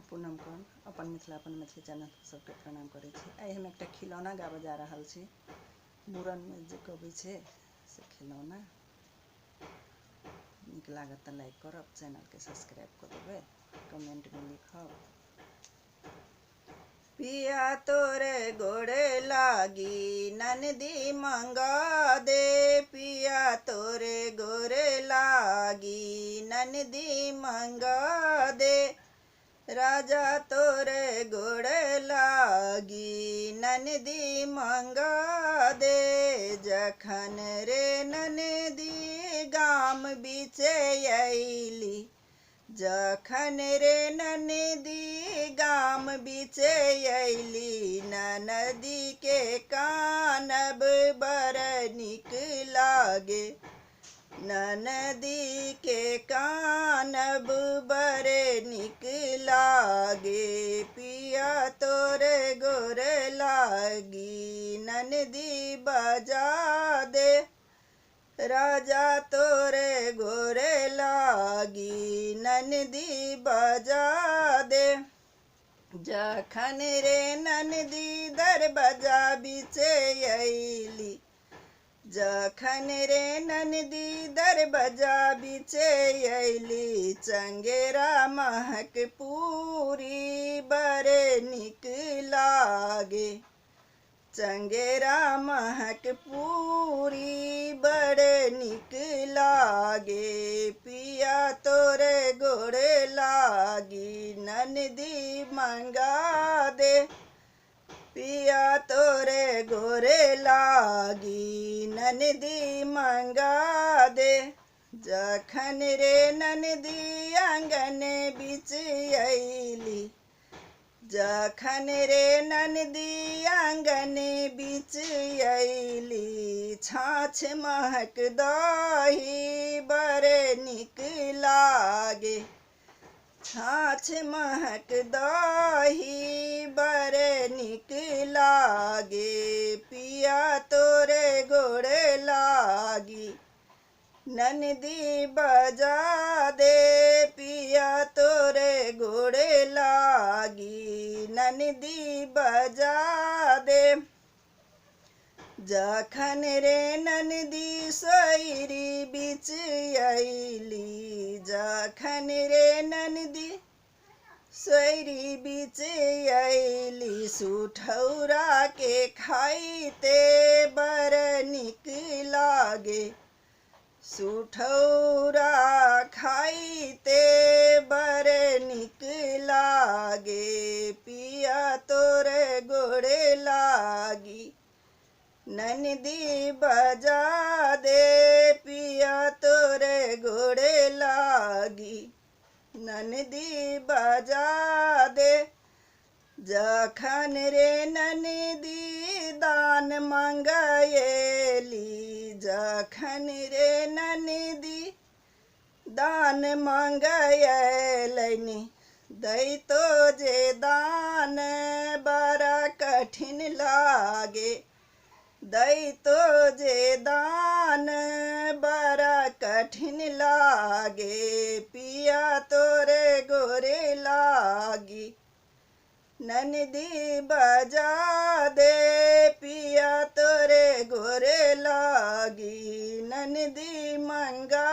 पूनम कौन अपन मिथिला अपन मैथिली चैनल सबके प्रणाम करै छी। आइ हम एकटा खिलौना गाबऽ जा रहल छी। मूड़नमे जे गबै छै से खिलौना नीक लागत तऽ लाइक करब, चैनलके सब्सक्राइब कऽ देबै, कमेंटमे लिखब। पिया तोरे गोड़े लागी ननदी मंगा दे, पिया तोरे गोरे लागी ननदी मंगा दे, राजा तोरे गोड़े लागी ननदी मंगा दे। जखन रे ननदी गाम बीचे अइली, जखन रे ननदी गाम बीचे अइली, ननदी के कानब बड़ नीक लागे, ननदी के कानब बड़ नीक लागे। पिया तोरे गोरे लागी ननदी बजा दे, राजा तोरे गोरे लागी ननदी बजा दे। जखन रे ननदी दरबजा बीचे अइली, जखन रे ननदी दरबजा बीचे अइली, चंगेरा महक पूरी बड़ नीक लागे, चंगेरा महक पूरी बड़ नीक लागे। पिया तोरे गोड़े लागी ननदी मंगा दे, पिया तोरे गोरे लागी ननदी मंगा दे। जखन रे ननदी आंगन बीच अइली, जखन रे ननदी आंगन बीच अइली, छाछ महक दही बड़ नीक लागे, छाछ महक दही बड़ नीक लागे। पिया तोरे गोड़े लागी ननदी बजा दे, पिया तोरे गोड़े लागी ननदी बजा दे। जखन रे ननदी सोयरी बीच अइली, जखन रे ननदी सोयरी बीच अइली, सुठौरा के खाइते बड़ नीक लागे, सुठौरा खाइते बड़ नीक लागे। पिया तोरे गोड़े लागी ननदी बजा दे, पिया तोरे गोड़े लागी ननदी बजा दे। जखन रे ननदी दान मंगएली, जखन रे ननदी दान मंगएलनि, दैतो जे दान बड़ा कठिन लागे, दैतो जे दान बड़ा कठिन लागे। पिया तोरे गोरे लागी ननदी बजा दे, पिया तोरे गोरे लागी ननदी मंगा